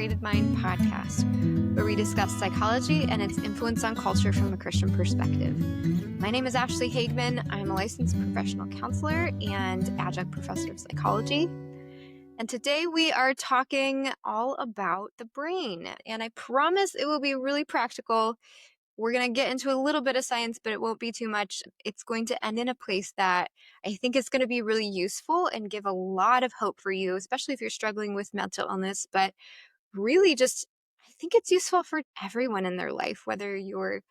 Created Mind podcast, where we discuss psychology and its influence on culture from a Christian perspective. My name is Ashley Hagman. I'm a licensed professional counselor and adjunct professor of psychology. And today we are talking all about the brain. And I promise it will be really practical. We're going to get into a little bit of science, but it won't be too much. It's going to end in a place that I think is going to be really useful and give a lot of hope for you, especially if you're struggling with mental illness. But really just, I think it's useful for everyone in their life, whether you're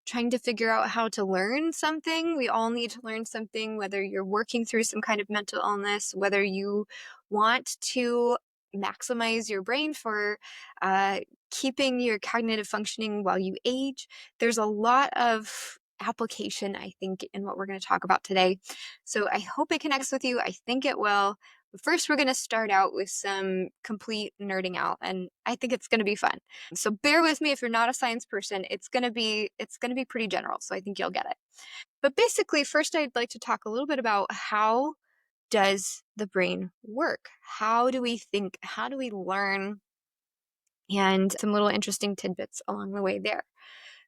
trying to figure out how to learn something. We all need to learn something, whether you're working through some kind of mental illness, whether you want to maximize your brain for keeping your cognitive functioning while you age. There's a lot of application, I think, in what we're going to talk about today. So I hope it connects with you. I think it will. But first, we're going to start out with some complete nerding out, and I think it's going to be fun. So bear with me if you're not a science person. It's going to be pretty general, so I think you'll get it. But basically, first I'd like to talk a little bit about how does the brain work? How do we think? How do we learn? And some little interesting tidbits along the way there.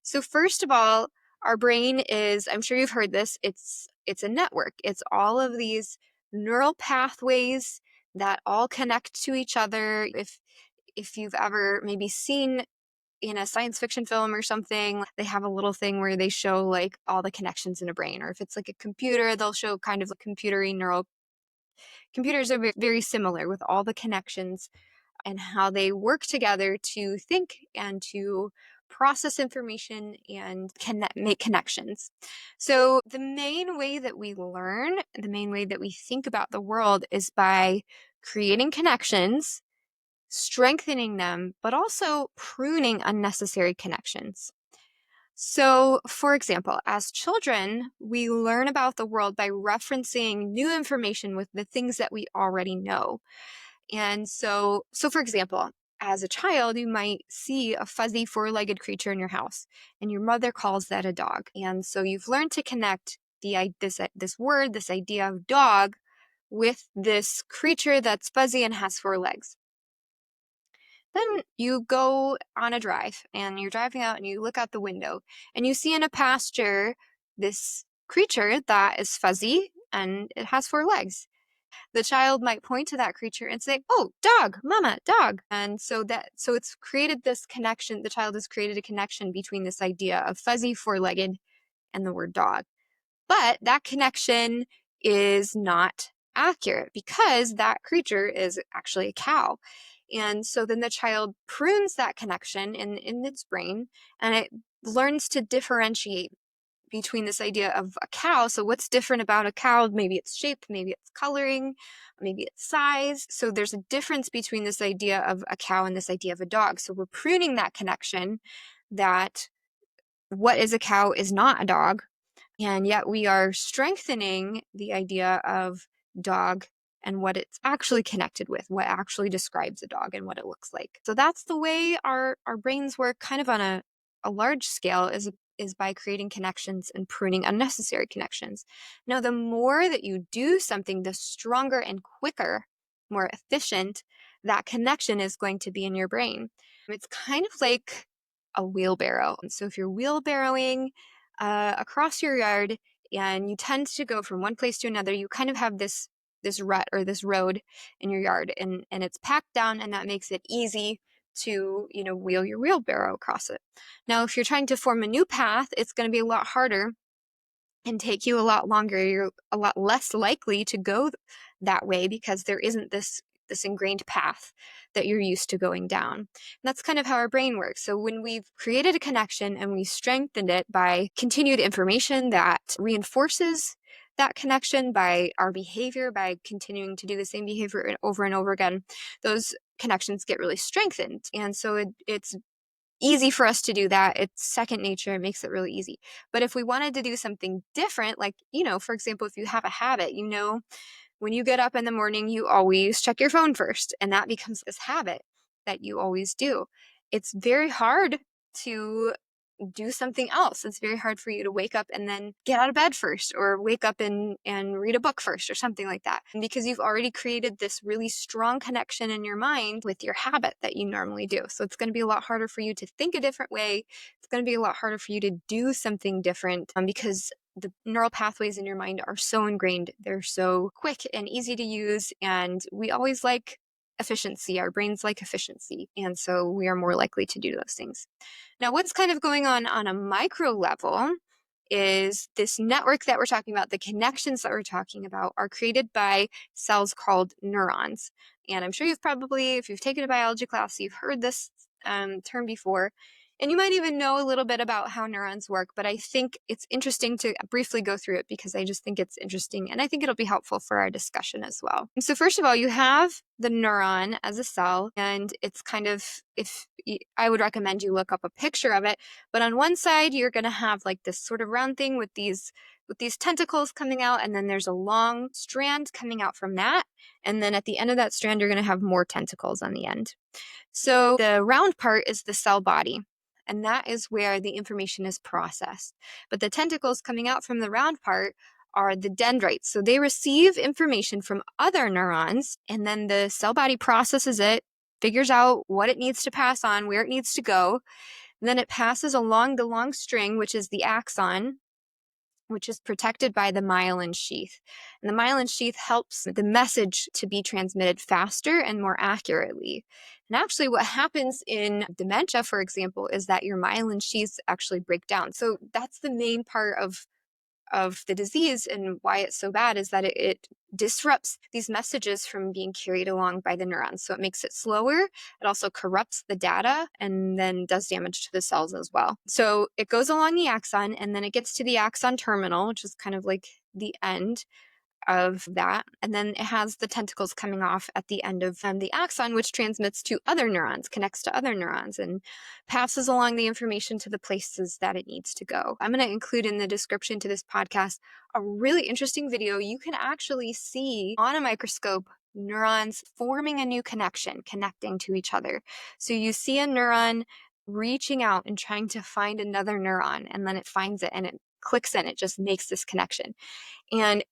So first of all, our brain is, I'm sure you've heard this, it's a network. It's all of these neural pathways that all connect to each other. If you've ever maybe seen in a science fiction film or something, they have a little thing where they show like all the connections in a brain. Or if it's like a computer, they'll show kind of computery neural. Computers are very similar with all the connections and how they work together to think and to process information and make connections. So the main way that we learn, the main way that we think about the world is by creating connections, strengthening them, but also pruning unnecessary connections. So, for example, as children, we learn about the world by referencing new information with the things that we already know. And so for example, as a child, you might see a fuzzy four-legged creature in your house, and your mother calls that a dog. And so you've learned to connect this word, this idea of dog, with this creature that's fuzzy and has four legs. Then you go on a drive, and you're driving out, and you look out the window, and you see in a pasture this creature that is fuzzy, and it has four legs. The child might point to that creature and say, "Oh, dog, mama, dog." And so it's created this connection. The child has created a connection between this idea of fuzzy, four-legged and the word dog. But that connection is not accurate because that creature is actually a cow. And so then the child prunes that connection in its brain, and it learns to differentiate between this idea of a cow. So what's different about a cow? Maybe it's shape, maybe it's coloring, maybe it's size. So there's a difference between this idea of a cow and this idea of a dog. So we're pruning that connection that what is a cow is not a dog. And yet we are strengthening the idea of dog and what it's actually connected with, what actually describes a dog and what it looks like. So that's the way our brains work kind of on a large scale is by creating connections and pruning unnecessary connections. Now, the more that you do something, the stronger and quicker, more efficient that connection is going to be in your brain. It's kind of like a wheelbarrow. And so if you're wheelbarrowing across your yard and you tend to go from one place to another, you kind of have this rut or this road in your yard, and it's packed down, and that makes it easy to, wheel your wheelbarrow across it. Now, if you're trying to form a new path, it's going to be a lot harder and take you a lot longer. You're a lot less likely to go that way because there isn't this ingrained path that you're used to going down. And that's kind of how our brain works. So when we've created a connection and we strengthened it by continued information that reinforces that connection, by our behavior, by continuing to do the same behavior over and over again, those connections get really strengthened. And so it's easy for us to do that. It's second nature. It makes it really easy. But if we wanted to do something different, like, for example, if you have a habit, when you get up in the morning, you always check your phone first, and that becomes this habit that you always do. It's very hard to do something else. It's very hard for you to wake up and then get out of bed first, or wake up and read a book first, or something like that, because you've already created this really strong connection in your mind with your habit that you normally do. So it's going to be a lot harder for you to think a different way. It's going to be a lot harder for you to do something different, because the neural pathways in your mind are so ingrained. They're so quick and easy to use, and we always like efficiency. Our brains like efficiency, and so we are more likely to do those things. Now, what's kind of going on a micro level is this network that we're talking about, the connections that we're talking about are created by cells called neurons. And I'm sure you've probably, if you've taken a biology class, you've heard this term before. And you might even know a little bit about how neurons work, but I think it's interesting to briefly go through it because I just think it's interesting, and I think it'll be helpful for our discussion as well. And so first of all, you have the neuron as a cell, and it's kind of, I would recommend you look up a picture of it, but on one side, you're going to have like this sort of round thing with these tentacles coming out, and then there's a long strand coming out from that. And then at the end of that strand, you're going to have more tentacles on the end. So the round part is the cell body, and that is where the information is processed. But the tentacles coming out from the round part are the dendrites. So they receive information from other neurons, and then the cell body processes it, figures out what it needs to pass on, where it needs to go. And then it passes along the long string, which is the axon, which is protected by the myelin sheath. And the myelin sheath helps the message to be transmitted faster and more accurately. And actually what happens in dementia, for example, is that your myelin sheaths actually break down. So that's the main part of the disease, and why it's so bad is that it disrupts these messages from being carried along by the neurons. So it makes it slower. It also corrupts the data and then does damage to the cells as well. So it goes along the axon, and then it gets to the axon terminal, which is kind of like the end of that. And then it has the tentacles coming off at the end of the axon, which transmits to other neurons, connects to other neurons, and passes along the information to the places that it needs to go. I'm going to include in the description to this podcast a really interesting video. You can actually see on a microscope neurons forming a new connection, connecting to each other. So you see a neuron reaching out and trying to find another neuron, and then it finds it and it clicks in, it just makes this connection. And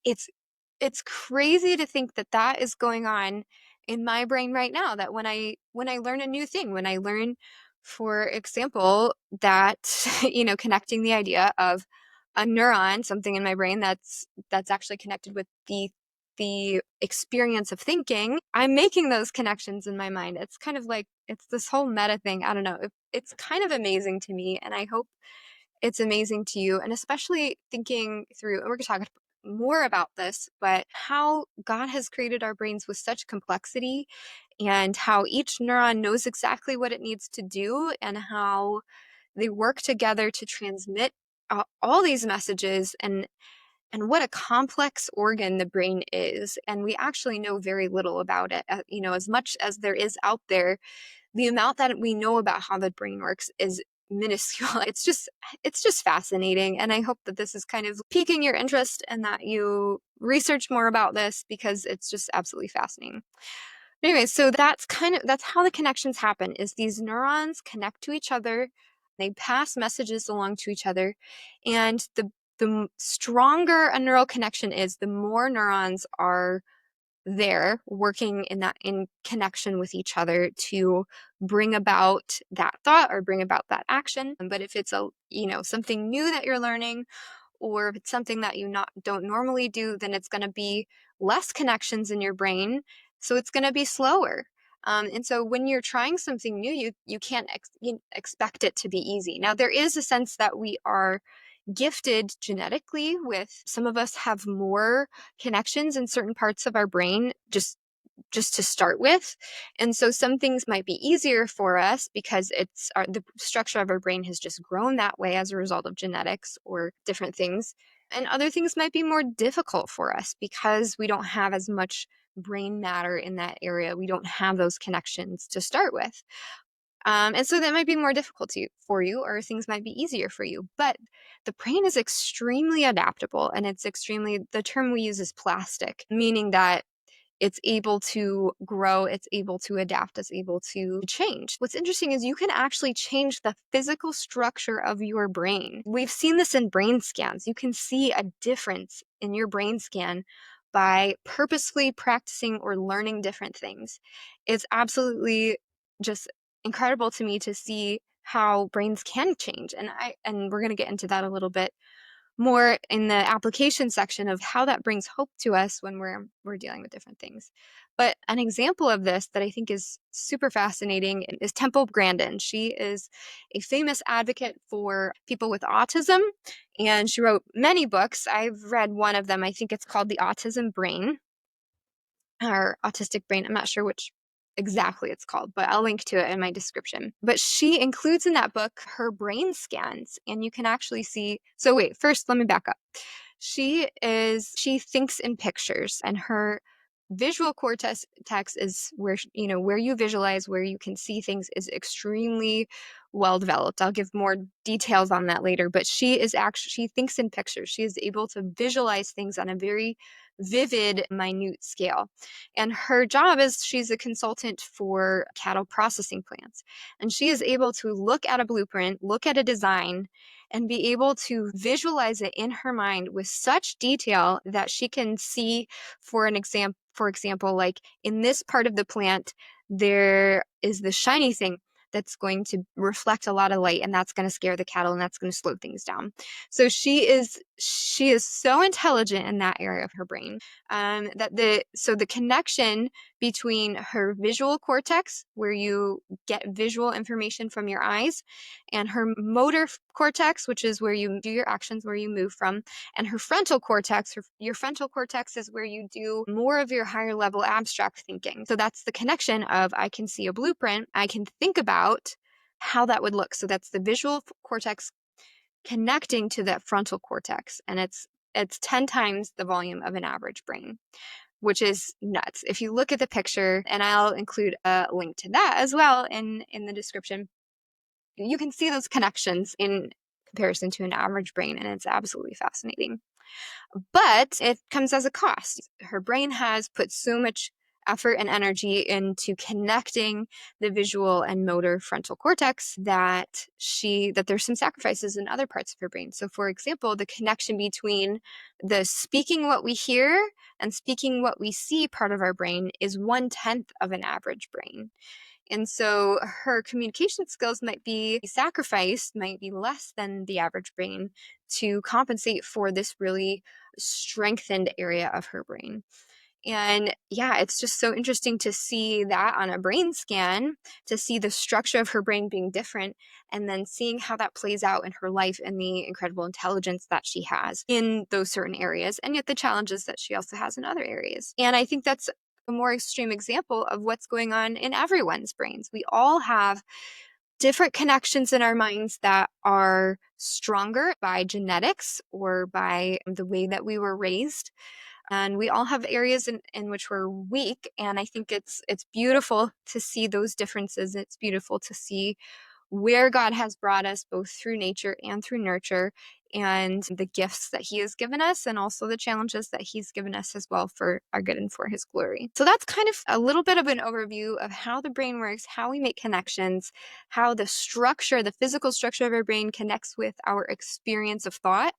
it's crazy to think that that is going on in my brain right now, that when I learn a new thing, when I learn, for example, that, connecting the idea of a neuron, something in my brain that's actually connected with the experience of thinking, I'm making those connections in my mind. It's kind of like, it's this whole meta thing. I don't know. It's kind of amazing to me, and I hope it's amazing to you. And especially thinking through, and we're going to talk more about this, but how God has created our brains with such complexity, and how each neuron knows exactly what it needs to do, and how they work together to transmit all these messages, and what a complex organ the brain is. And we actually know very little about it. As much as there is out there, the amount that we know about how the brain works is minuscule. It's just fascinating. And I hope that this is kind of piquing your interest and that you research more about this, because it's just absolutely fascinating. Anyway, so that's how the connections happen, is these neurons connect to each other. They pass messages along to each other. And the stronger a neural connection is, the more neurons are there working in connection with each other to bring about that thought or bring about that action. But if it's something new that you're learning, or if it's something that you don't normally do, then it's going to be less connections in your brain, so it's going to be slower. And so when you're trying something new, you can't expect it to be easy. Now, there is a sense that we are gifted genetically with, some of us have more connections in certain parts of our brain just to start with. And so some things might be easier for us because the structure of our brain has just grown that way as a result of genetics or different things. And other things might be more difficult for us because we don't have as much brain matter in that area. We don't have those connections to start with. And so that might be more difficult for you, or things might be easier for you. But the brain is extremely adaptable, and the term we use is plastic, meaning that it's able to grow, it's able to adapt, it's able to change. What's interesting is you can actually change the physical structure of your brain. We've seen this in brain scans. You can see a difference in your brain scan by purposefully practicing or learning different things. It's absolutely just incredible to me to see how brains can change. And we're going to get into that a little bit more in the application section of how that brings hope to us when we're dealing with different things. But an example of this that I think is super fascinating is Temple Grandin. She is a famous advocate for people with autism, and she wrote many books. I've read one of them. I think it's called The Autism Brain, or Autistic Brain. I'm not sure which exactly it's called, but I'll link to it in my description. But she includes in that book her brain scans, and you can actually see. So wait, first let me back up. She thinks in pictures, and her visual cortex is where you visualize, where you can see things, is extremely well developed. I'll give more details on that later, but she thinks in pictures. She is able to visualize things on a very vivid, minute scale. And her job is she's a consultant for cattle processing plants. And she is able to look at a blueprint, look at a design, and be able to visualize it in her mind with such detail that she can see, for example, like in this part of the plant, there is the shiny thing that's going to reflect a lot of light, and that's going to scare the cattle, and that's going to slow things down. So she is so intelligent in that area of her brain, so the connection between her visual cortex, where you get visual information from your eyes, and her motor cortex, which is where you do your actions, where you move from, and her frontal cortex. Your frontal cortex is where you do more of your higher level abstract thinking. So that's the connection of, I can see a blueprint, I can think about how that would look. So that's the visual cortex connecting to that frontal cortex, and it's 10 times the volume of an average brain, which is nuts. If you look at the picture, and I'll include a link to that as well in the description, you can see those connections in comparison to an average brain, and it's absolutely fascinating. But it comes as a cost. Her brain has put so much effort and energy into connecting the visual and motor frontal cortex that there's some sacrifices in other parts of her brain. So for example, the connection between the speaking what we hear and speaking what we see part of our brain is 1/10 of an average brain. And so her communication skills might be sacrificed, might be less than the average brain, to compensate for this really strengthened area of her brain. And yeah, it's just so interesting to see that on a brain scan, to see the structure of her brain being different, and then seeing how that plays out in her life and the incredible intelligence that she has in those certain areas, and yet the challenges that she also has in other areas. And I think that's a more extreme example of what's going on in everyone's brains. We all have different connections in our minds that are stronger by genetics or by the way that we were raised. And we all have areas in which we're weak. And I think it's beautiful to see those differences. It's beautiful to see where God has brought us, both through nature and through nurture, and the gifts that He has given us, and also the challenges that He's given us as well for our good and for His glory. So that's kind of a little bit of an overview of how the brain works, how we make connections, how the physical structure of our brain connects with our experience of thought.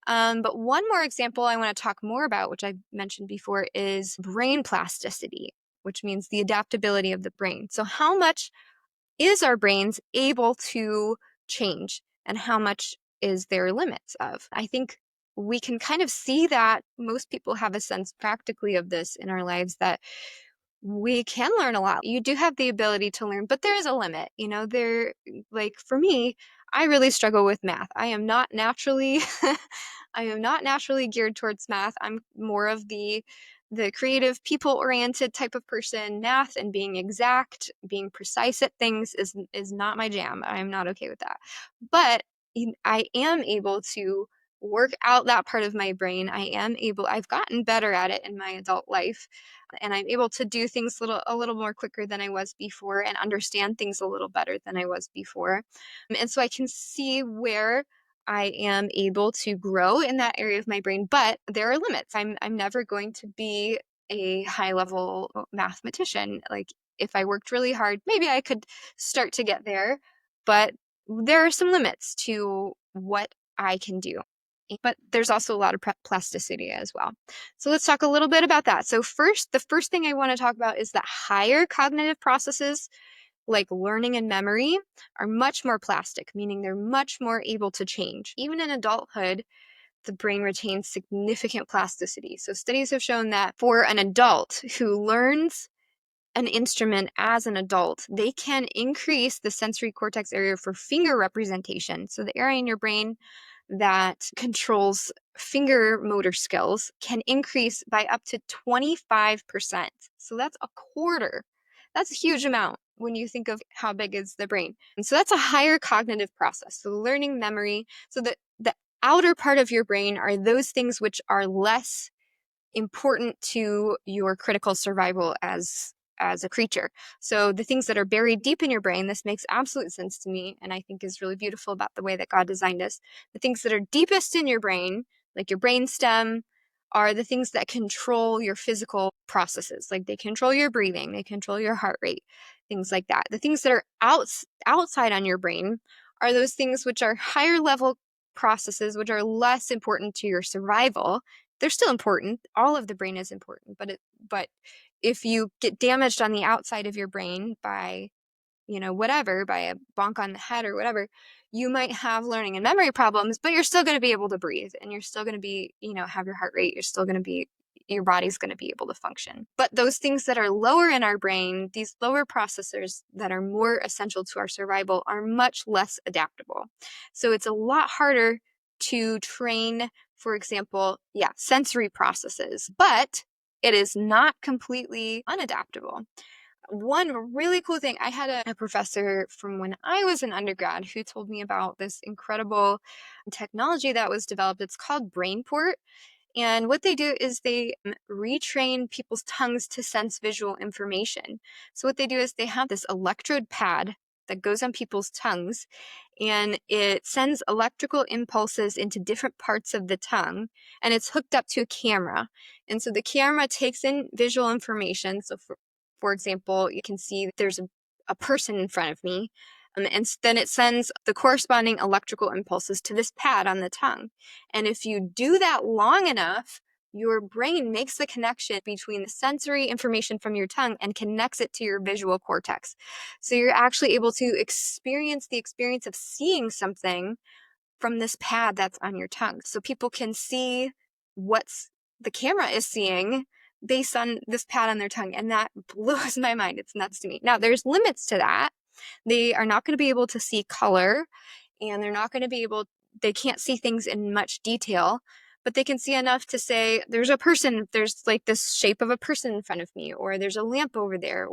But one more example I want to talk more about, which I mentioned before, is brain plasticity, which means the adaptability of the brain. So how much is our brains able to change, and how much is there limits of? I think we can kind of see that most people have a sense practically of this in our lives, that we can learn a lot. You do have the ability to learn, but there is a limit. Like for me, I really struggle with math. I am not naturally geared towards math. I'm more of the creative, people-oriented type of person. Math and being exact, being precise at things is not my jam. I'm not okay with that. But I am able to work out that part of my brain. I've gotten better at it in my adult life, and I'm able to do things a little more quicker than I was before, and understand things a little better than I was before. And so I can see where I am able to grow in that area of my brain, but there are limits. I'm never going to be a high level mathematician. Like if I worked really hard, maybe I could start to get there, but there are some limits to what I can do. But there's also a lot of plasticity as well. So let's talk a little bit about that. So the first thing I want to talk about is that higher cognitive processes like learning and memory are much more plastic, meaning they're much more able to change. Even in adulthood, the brain retains significant plasticity. So studies have shown that for an adult who learns an instrument as an adult, they can increase the sensory cortex area for finger representation. So the area in your brain that controls finger motor skills can increase by up to 25%. So that's a quarter. That's a huge amount when you think of how big is the brain. And so that's a higher cognitive process. So learning, memory. So the outer part of your brain are those things which are less important to your critical survival as a creature. So the things that are buried deep in your brain, this makes absolute sense to me, and I think is really beautiful about the way that God designed us. The things that are deepest in your brain, like your brain stem, are the things that control your physical processes. Like they control your breathing, they control your heart rate, things like that. The things that are outside on your brain are those things which are higher level processes, which are less important to your survival. They're still important. All of the brain is important, but if you get damaged on the outside of your brain by, whatever, by a bonk on the head or whatever, you might have learning and memory problems, but you're still going to be able to breathe and you're still going to be, have your heart rate. Your body's going to be able to function. But those things that are lower in our brain, these lower processors that are more essential to our survival, are much less adaptable. So it's a lot harder to train, for example, sensory processes, but it is not completely unadaptable. One really cool thing, I had a professor from when I was an undergrad who told me about this incredible technology that was developed. It's called BrainPort. And what they do is they retrain people's tongues to sense visual information. So what they do is they have this electrode pad that goes on people's tongues, and it sends electrical impulses into different parts of the tongue, and it's hooked up to a camera. And so the camera takes in visual information. So for example, you can see there's a person in front of me, and then it sends the corresponding electrical impulses to this pad on the tongue. And if you do that long enough, your brain makes the connection between the sensory information from your tongue and connects it to your visual cortex. So you're actually able to experience the experience of seeing something from this pad that's on your tongue. So people can see what the camera is seeing based on this pad on their tongue. And that blows my mind. It's nuts to me. Now, there's limits to that. They are not going to be able to see color, and they can't see things in much detail, but they can see enough to say, there's like this shape of a person in front of me, or there's a lamp over there,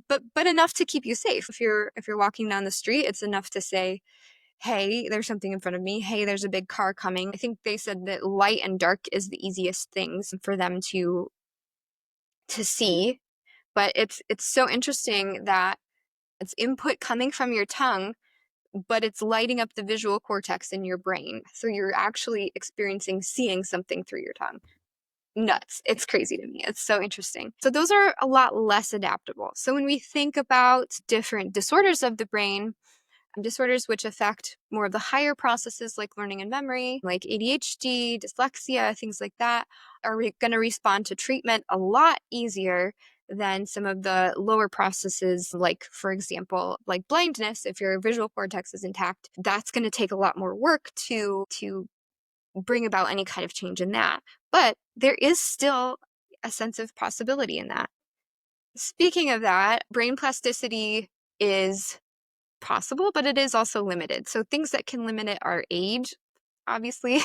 but enough to keep you safe. If you're walking down the street, it's enough to say, hey, there's something in front of me. Hey, there's a big car coming. I think they said that light and dark is the easiest things for them to see. But it's so interesting that it's input coming from your tongue, but it's lighting up the visual cortex in your brain. So you're actually seeing something through your tongue. Nuts. It's crazy to me. It's so interesting. So those are a lot less adaptable. So when we think about different disorders of the brain, disorders which affect more of the higher processes like learning and memory, like ADHD, dyslexia, things like that, are going to respond to treatment a lot easier than some of the lower processes, like, for example, like blindness. If your visual cortex is intact, that's going to take a lot more work to bring about any kind of change in that. But there is still a sense of possibility in that. Speaking of that, brain plasticity is possible, but it is also limited. So things that can limit it are age, obviously.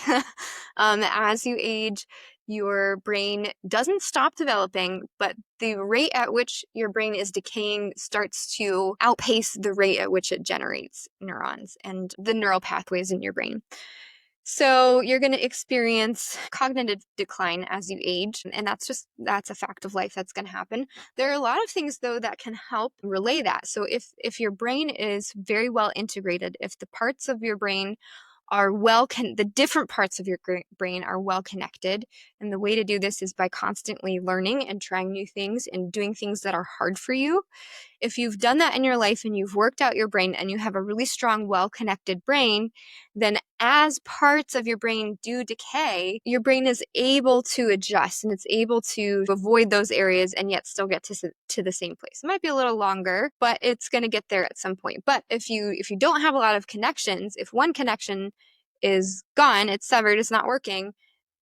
As you age, your brain doesn't stop developing, but the rate at which your brain is decaying starts to outpace the rate at which it generates neurons and the neural pathways in your brain. So you're going to experience cognitive decline as you age, and that's a fact of life that's going to happen. There are a lot of things, though, that can help relay that. So if your brain is very well integrated, if the parts of your brain are the different parts of your brain are well connected. And the way to do this is by constantly learning and trying new things and doing things that are hard for you. If you've done that in your life and you've worked out your brain and you have a really strong, well-connected brain, then as parts of your brain do decay, your brain is able to adjust and it's able to avoid those areas and yet still get to the same place. It might be a little longer, but it's going to get there at some point. But if you don't have a lot of connections, if one connection is gone, it's severed, it's not working,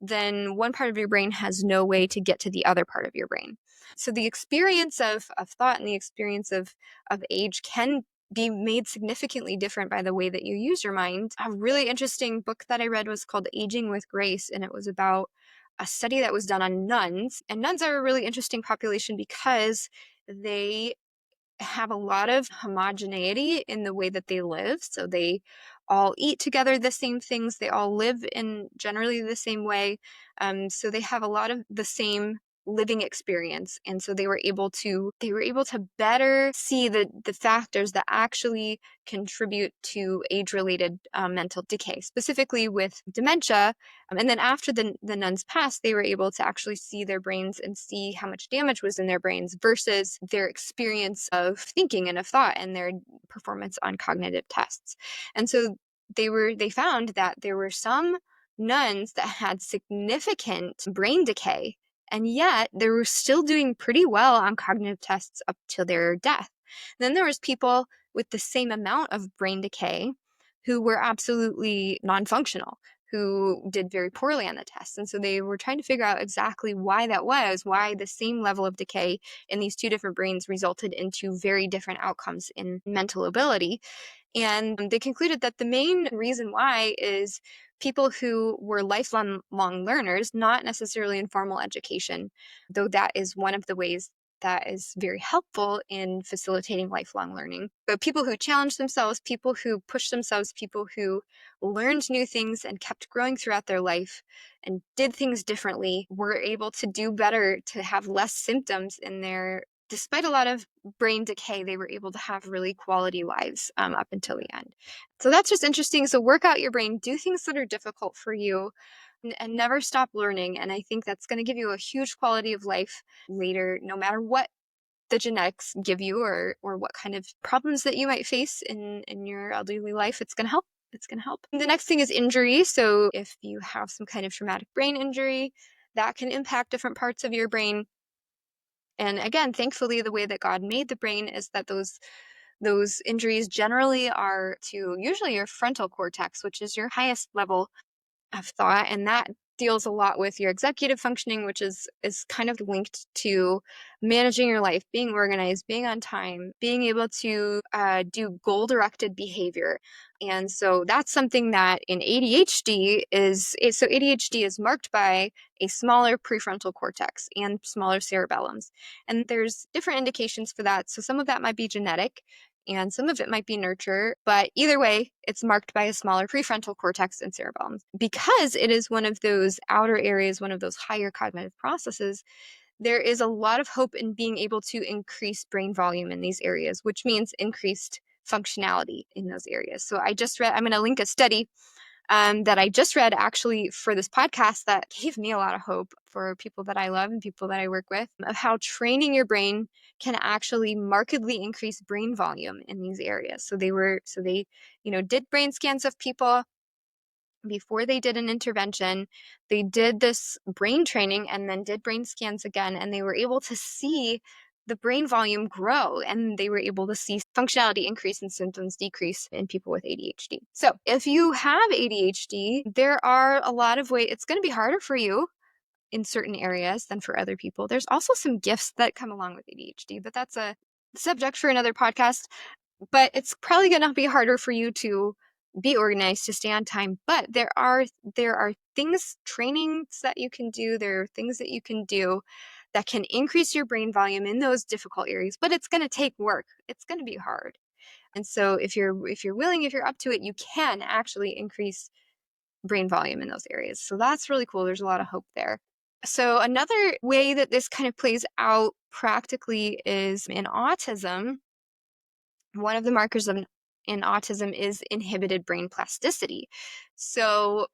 then one part of your brain has no way to get to the other part of your brain. So the experience of thought and the experience of age can be made significantly different by the way that you use your mind. A really interesting book that I read was called Aging with Grace, and it was about a study that was done on nuns. And nuns are a really interesting population because they have a lot of homogeneity in the way that they live. So they all eat together the same things. They all live in generally the same way. So they have a lot of the same living experience. And so they were able to better see the factors that actually contribute to age-related mental decay, specifically with dementia. And then after the nuns passed, they were able to actually see their brains and see how much damage was in their brains versus their experience of thinking and of thought and their performance on cognitive tests. And so they found that there were some nuns that had significant brain decay, and yet they were still doing pretty well on cognitive tests up till their death. Then there was people with the same amount of brain decay who were absolutely non-functional, who did very poorly on the tests. And so they were trying to figure out exactly why that was, why the same level of decay in these two different brains resulted into very different outcomes in mental ability. And they concluded that the main reason why is people who were lifelong learners, not necessarily in formal education, though that is one of the ways that is very helpful in facilitating lifelong learning. But people who challenged themselves, people who pushed themselves, people who learned new things and kept growing throughout their life and did things differently were able to do better, to have less symptoms in their, despite a lot of brain decay, they were able to have really quality lives up until the end. So that's just interesting. So work out your brain, do things that are difficult for you, and never stop learning. And I think that's going to give you a huge quality of life later, no matter what the genetics give you or what kind of problems that you might face in your elderly life. It's going to help. It's going to help. The next thing is injury. So if you have some kind of traumatic brain injury, that can impact different parts of your brain. And again, thankfully, the way that God made the brain is that those injuries generally are to usually your frontal cortex, which is your highest level of thought, and that deals a lot with your executive functioning, which is kind of linked to managing your life, being organized, being on time, being able to do goal-directed behavior. And so that's something that in ADHD so ADHD is marked by a smaller prefrontal cortex and smaller cerebellums. And there's different indications for that. So some of that might be genetic, and some of it might be nurture, but either way, it's marked by a smaller prefrontal cortex and cerebellum. Because it is one of those outer areas, one of those higher cognitive processes, there is a lot of hope in being able to increase brain volume in these areas, which means increased functionality in those areas. So I'm going to link a study that I just read actually for this podcast that gave me a lot of hope for people that I love and people that I work with, of how training your brain can actually markedly increase brain volume in these areas. So they did brain scans of people before they did an intervention. They did this brain training and then did brain scans again, and they were able to see the brain volume grow, and they were able to see functionality increase and symptoms decrease in people with ADHD. So if you have ADHD, there are a lot of ways. It's going to be harder for you in certain areas than for other people. There's also some gifts that come along with ADHD, but that's a subject for another podcast. But it's probably going to be harder for you to be organized, to stay on time. But there are things, trainings that you can do. There are things that you can do that can increase your brain volume in those difficult areas. But it's going to take work. It's going to be hard. And so if you're willing, if you're up to it, you can actually increase brain volume in those areas. So that's really cool. There's a lot of hope there. So another way that this kind of plays out practically is in autism. One of the markers of in autism is inhibited brain plasticity. So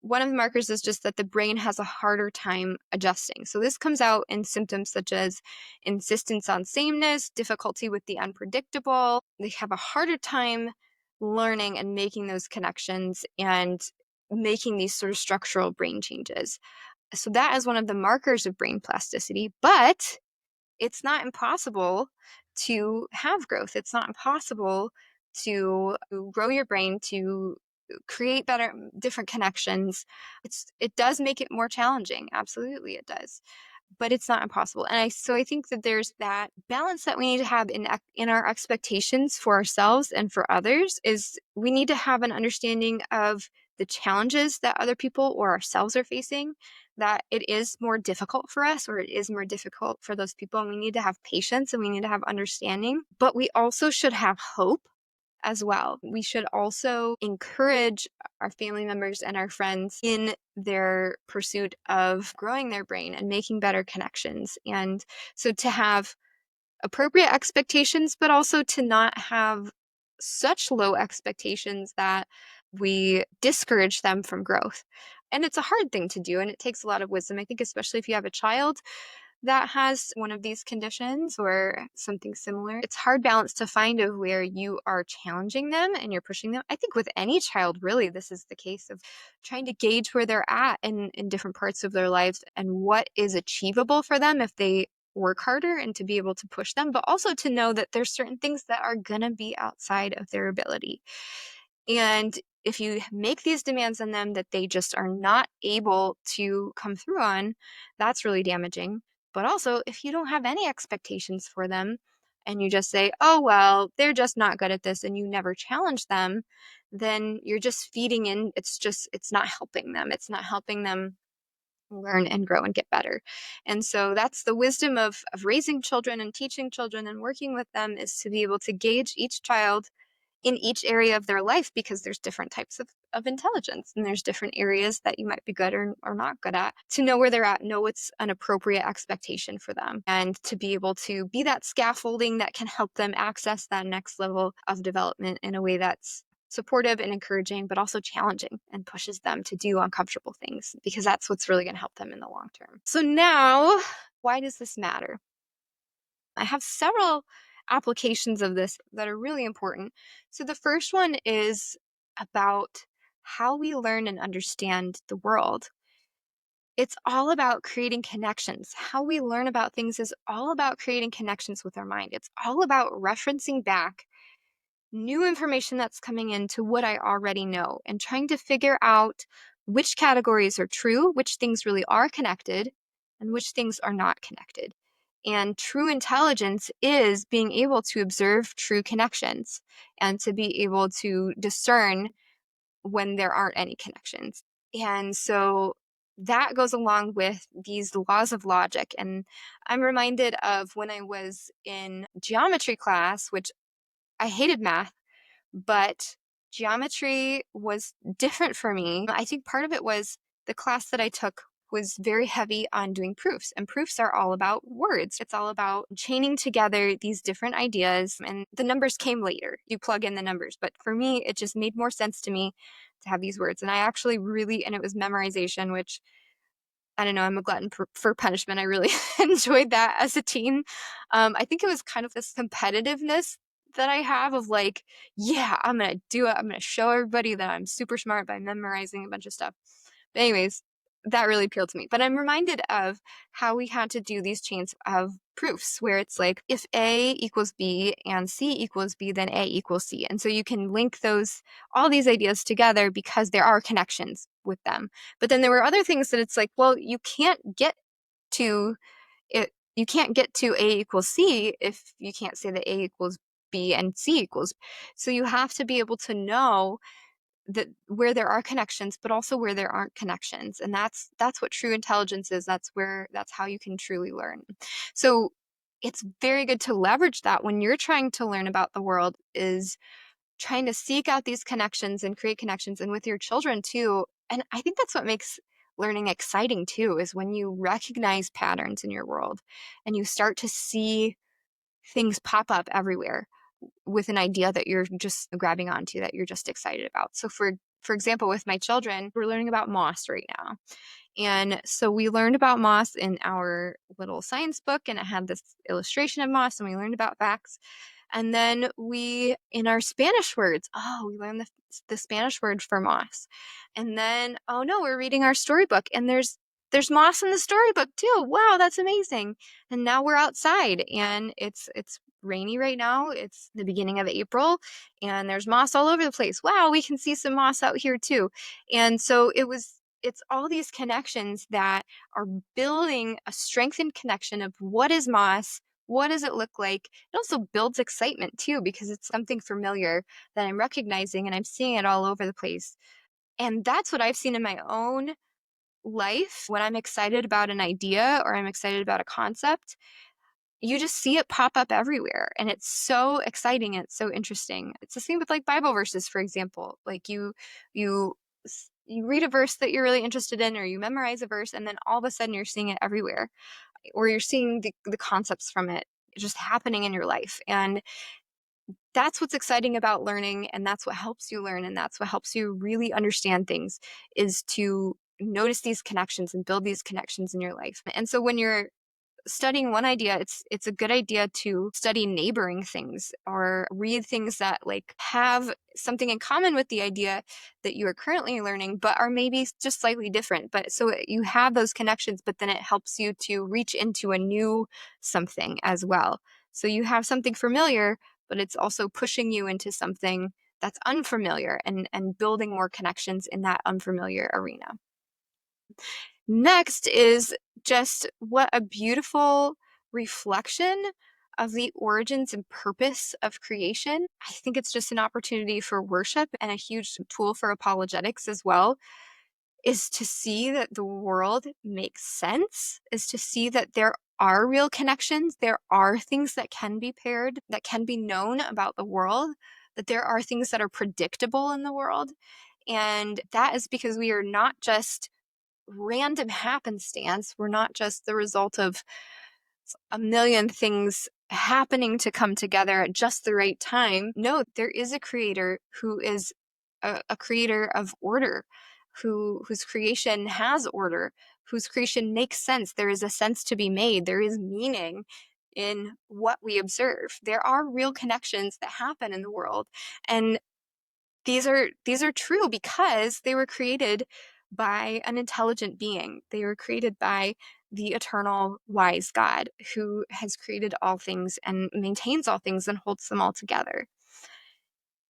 one of the markers is just that the brain has a harder time adjusting. So this comes out in symptoms such as insistence on sameness, difficulty with the unpredictable. They have a harder time learning and making those connections and making these sort of structural brain changes. So that is one of the markers of brain plasticity, but it's not impossible to have growth. It's not impossible to grow your brain, to create better, different connections. It does make it more challenging. Absolutely, it does. But it's not impossible. And I think that there's that balance that we need to have in our expectations for ourselves and for others. Is we need to have an understanding of the challenges that other people or ourselves are facing, that it is more difficult for us or it is more difficult for those people. And we need to have patience and we need to have understanding, but we also should have hope as well. We should also encourage our family members and our friends in their pursuit of growing their brain and making better connections. And so to have appropriate expectations, but also to not have such low expectations that we discourage them from growth. And it's a hard thing to do, and it takes a lot of wisdom. I think especially if you have a child that has one of these conditions or something similar, it's hard balance to find of where you are challenging them and you're pushing them. I think with any child, really, this is the case of trying to gauge where they're at in different parts of their lives and what is achievable for them if they work harder, and to be able to push them, but also to know that there's certain things that are going to be outside of their ability. And if you make these demands on them that they just are not able to come through on, that's really damaging. But also, if you don't have any expectations for them and you just say, oh, well, they're just not good at this, and you never challenge them, then you're just feeding in. It's not helping them. It's not helping them learn and grow and get better. And so that's the wisdom of raising children and teaching children and working with them, is to be able to gauge each child in each area of their life, because there's different types of intelligence and there's different areas that you might be good or not good at, to know where they're at, know what's an appropriate expectation for them, and to be able to be that scaffolding that can help them access that next level of development in a way that's supportive and encouraging, but also challenging and pushes them to do uncomfortable things, because that's what's really going to help them in the long term. So now, why does this matter? I have several applications of this that are really important. So the first one is about how we learn and understand the world. It's all about creating connections. How we learn about things is all about creating connections with our mind. It's all about referencing back new information that's coming into what I already know and trying to figure out which categories are true, which things really are connected, and which things are not connected. And true intelligence is being able to observe true connections and to be able to discern when there aren't any connections. And so that goes along with these laws of logic. And I'm reminded of when I was in geometry class, which I hated math, but geometry was different for me. I think part of it was the class that I took was very heavy on doing proofs, and proofs are all about words. It's all about chaining together these different ideas, and the numbers came later. You plug in the numbers, but for me, it just made more sense to me to have these words. And I actually really, and it was memorization, which I don't know, I'm a glutton for punishment. I really enjoyed that as a teen. I think it was kind of this competitiveness that I have of like, yeah, I'm going to do it. I'm going to show everybody that I'm super smart by memorizing a bunch of stuff. But anyways, that really appealed to me. But I'm reminded of how we had to do these chains of proofs where it's like, if A equals B and C equals B, then A equals C. And so you can link all these ideas together because there are connections with them. But then there were other things that it's like, well, you can't get to it. You can't get to A equals C if you can't say that A equals B and C equals. So you have to be able to know that where there are connections, but also where there aren't connections. And that's what true intelligence is. That's how you can truly learn. So it's very good to leverage that when you're trying to learn about the world, is trying to seek out these connections and create connections, and with your children too. And I think that's what makes learning exciting too, is when you recognize patterns in your world and you start to see things pop up everywhere. with an idea that you're just grabbing onto, that you're just excited about. So for example, with my children, we're learning about moss right now. And so we learned about moss in our little science book, and it had this illustration of moss, and we learned about facts. And then in our Spanish words, we learned the Spanish word for moss. And then, oh no, we're reading our storybook, and there's moss in the storybook too. Wow, that's amazing. And now we're outside, and it's rainy right now. It's the beginning of April, and there's moss all over the place. Wow, we can see some moss out here too. And so it's all these connections that are building a strengthened connection of what is moss, what does it look like. It also builds excitement too, because it's something familiar that I'm recognizing, and I'm seeing it all over the place. And that's what I've seen in my own life. When I'm excited about an idea or I'm excited about a concept, you just see it pop up everywhere, and it's so exciting. It's so interesting. It's the same with like Bible verses, for example. Like you you read a verse that you're really interested in, or you memorize a verse, and then all of a sudden you're seeing it everywhere, or you're seeing the concepts from it just happening in your life. And that's what's exciting about learning, and that's what helps you learn, and that's what helps you really understand things, is to notice these connections and build these connections in your life. And so when you're studying one idea, it's a good idea to study neighboring things, or read things that like have something in common with the idea that you are currently learning, but are maybe just slightly different. But so you have those connections, but then it helps you to reach into a new something as well. So you have something familiar, but it's also pushing you into something that's unfamiliar, and building more connections in that unfamiliar arena. Next is just what a beautiful reflection of the origins and purpose of creation. I think it's just an opportunity for worship, and a huge tool for apologetics as well, is to see that the world makes sense, is to see that there are real connections, there are things that can be paired, that can be known about the world, that there are things that are predictable in the world. And that is because we are not just random happenstance. We're not just the result of a million things happening to come together at just the right time. No, there is a creator who is a creator of order, whose creation has order, whose creation makes sense. There is a sense to be made. There is meaning in what we observe. There are real connections that happen in the world. And these are true because they were created by an intelligent being. They were created by the eternal wise God, who has created all things and maintains all things and holds them all together.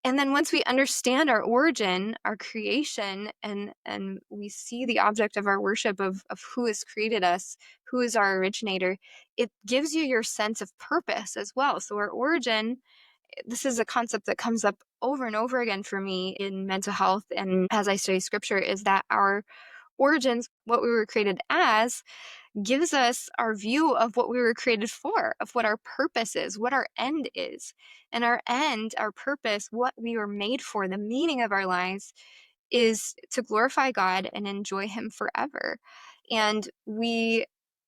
And then once we understand our origin, our creation, and we see the object of our worship of who has created us, who is our originator, it gives you your sense of purpose as well. So our origin, this is a concept that comes up over and over again for me in mental health and as I study scripture, is that our origins, what we were created as, gives us our view of what we were created for, of what our purpose is, what our end is. And our end, our purpose, what we were made for, the meaning of our lives, is to glorify God and enjoy Him forever. And we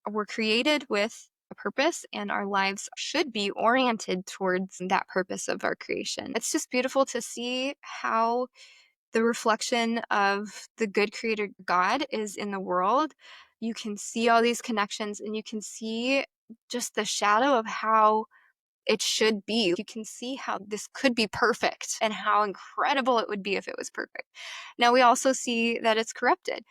were created with a purpose, and our lives should be oriented towards that purpose of our creation. It's just beautiful to see how the reflection of the good creator God is in the world. You can see all these connections, and you can see just the shadow of how it should be. You can see how this could be perfect and how incredible it would be if it was perfect. Now, we also see that it's corrupted.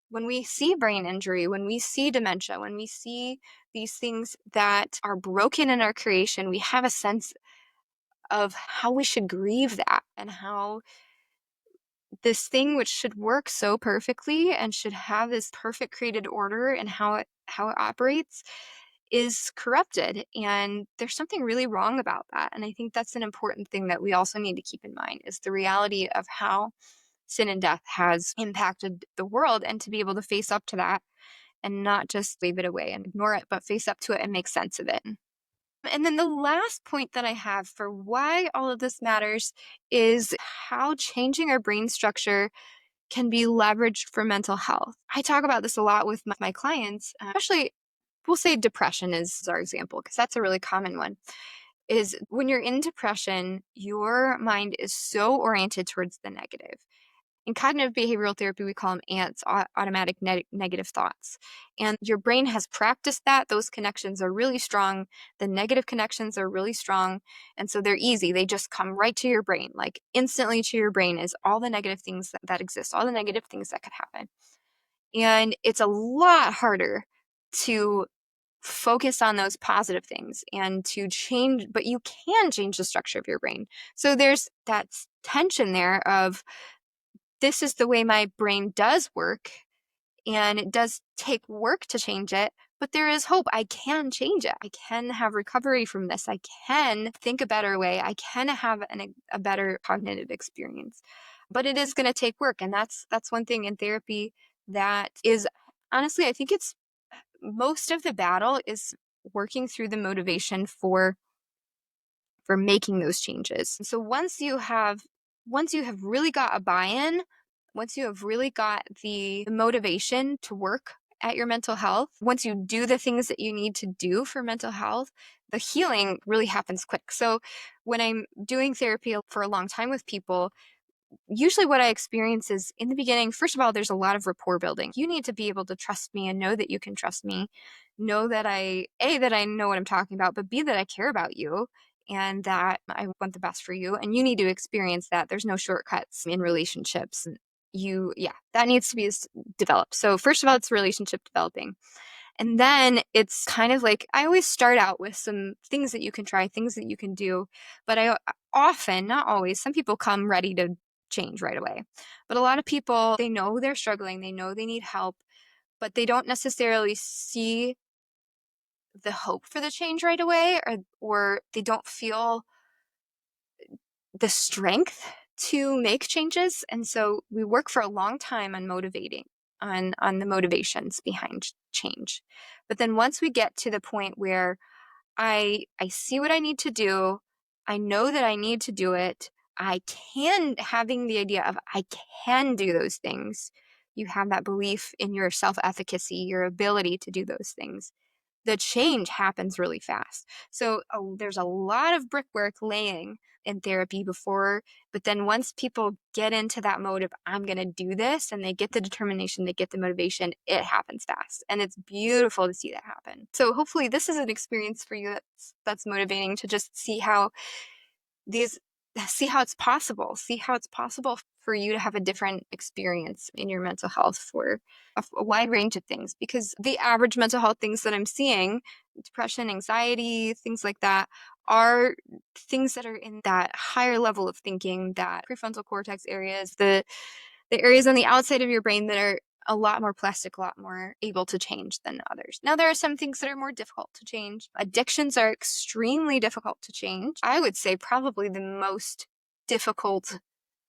When we see brain injury, when we see dementia, when we see these things that are broken in our creation, we have a sense of how we should grieve that, and how this thing which should work so perfectly and should have this perfect created order and how it operates is corrupted. And there's something really wrong about that. And I think that's an important thing that we also need to keep in mind, is the reality of how sin and death has impacted the world, and to be able to face up to that and not just wave it away and ignore it, but face up to it and make sense of it. And then the last point that I have for why all of this matters is how changing our brain structure can be leveraged for mental health. I talk about this a lot with my clients, especially, we'll say depression is our example, because that's a really common one. is when you're in depression, your mind is so oriented towards the negative. In cognitive behavioral therapy, we call them ANTs, automatic negative thoughts. And your brain has practiced that. Those connections are really strong. The negative connections are really strong. And so they're easy. They just come right to your brain, like instantly to your brain is all the negative things that exist, all the negative things that could happen. And it's a lot harder to focus on those positive things and to change, but you can change the structure of your brain. So there's that tension there of this is the way my brain does work, and it does take work to change it, but there is hope. I can change it. I can have recovery from this. I can think a better way. I can have a better cognitive experience. But it is going to take work. And that's one thing in therapy that is honestly, I think it's most of the battle is working through the motivation for making those changes. So once you have really got a buy-in, once you have really got the motivation to work at your mental health, once you do the things that you need to do for mental health, the healing really happens quick. So when I'm doing therapy for a long time with people, usually what I experience is in the beginning, first of all, there's a lot of rapport building. You need to be able to trust me and know that you can trust me. Know that that I know what I'm talking about, but B, that I care about you and that I want the best for you. And you need to experience that. There's no shortcuts in relationships. That needs to be developed. So first of all, it's relationship developing. And then it's kind of like, I always start out with some things that you can try, things that you can do. But I often, not always, some people come ready to change right away. But a lot of people, they know they're struggling, they know they need help, but they don't necessarily see the hope for the change right away, or they don't feel the strength to make changes. And so we work for a long time on motivating, on the motivations behind change. But then once we get to the point where I see what I need to do, I know that I need to do it, having the idea of I can do those things. You have that belief in your self-efficacy, your ability to do those things. The change happens really fast. So there's a lot of brickwork laying in therapy but then once people get into that mode of I'm going to do this, and they get the determination, they get the motivation, it happens fast. And it's beautiful to see that happen. So hopefully this is an experience for you that's motivating to just see how it's possible. See how it's possible for you to have a different experience in your mental health for a wide range of things. Because the average mental health things that I'm seeing, depression, anxiety, things like that, are things that are in that higher level of thinking, that prefrontal cortex areas, the areas on the outside of your brain that are a lot more plastic, a lot more able to change than others. Now, there are some things that are more difficult to change. Addictions are extremely difficult to change. I would say probably the most difficult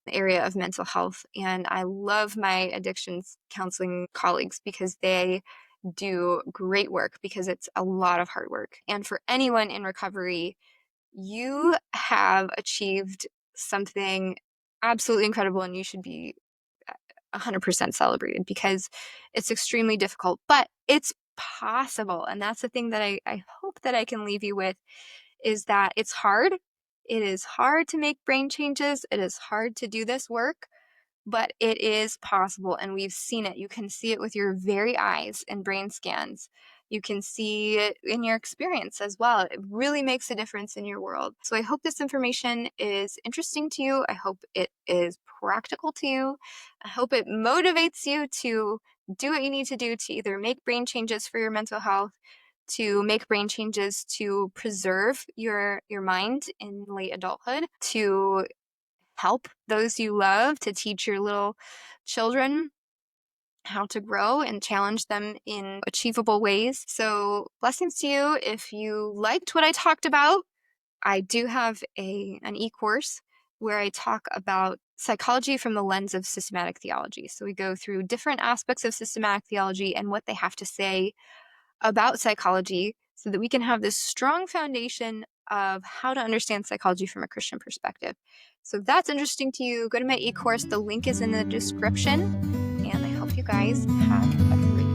area of mental health. And I love my addictions counseling colleagues because they do great work, because it's a lot of hard work. And for anyone in recovery, you have achieved something absolutely incredible, and you should be 100% celebrated, because it's extremely difficult, but it's possible. And that's the thing that I hope that I can leave you with, is that it's hard. It is hard to make brain changes. It is hard to do this work, but it is possible. And we've seen it. You can see it with your very eyes in brain scans. You can see it in your experience as well. It really makes a difference in your world. So I hope this information is interesting to you. I hope it is practical to you. I hope it motivates you to do what you need to do to either make brain changes for your mental health, to make brain changes to preserve your mind in late adulthood, to help those you love, to teach your little children how to grow and challenge them in achievable ways. So blessings to you. If you liked what I talked about, I do have an e-course where I talk about psychology from the lens of systematic theology. So we go through different aspects of systematic theology and what they have to say about psychology, so that we can have this strong foundation of how to understand psychology from a Christian perspective. So if that's interesting to you, go to my e-course. The link is in the description. And I hope you guys have a great